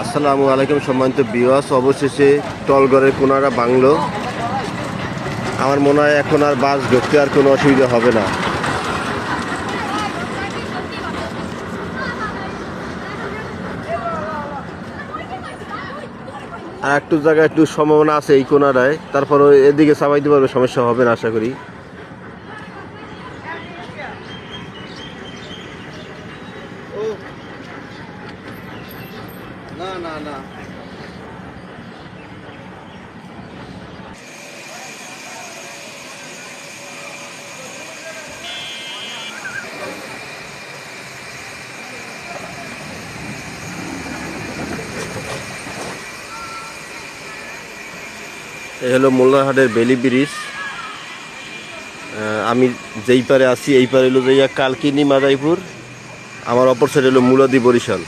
আসসালামু আলাইকুম সম্মানিত ভিউয়ার্স, অবশেষে টলঘরের কোনারা বাংলো। আমার মনে হয় এখন আর বাস ঢুকতে আর কোনো অসুবিধা হবে না। আর একটু জায়গায় একটু সম্ভাবনা আছে এই কোনারায়, তারপর এদিকে চাপাইতে পারবে, সমস্যা হবে না আশা করি। না না না এই হলো মোল্লারহাটের বেলি ব্রিজ। আমি যেই পারে আছি এই পারে হলো যাইয়া কালকিনি মাদাইপুর, আমার অপর সাইড হলো মুলাদি বরিশাল।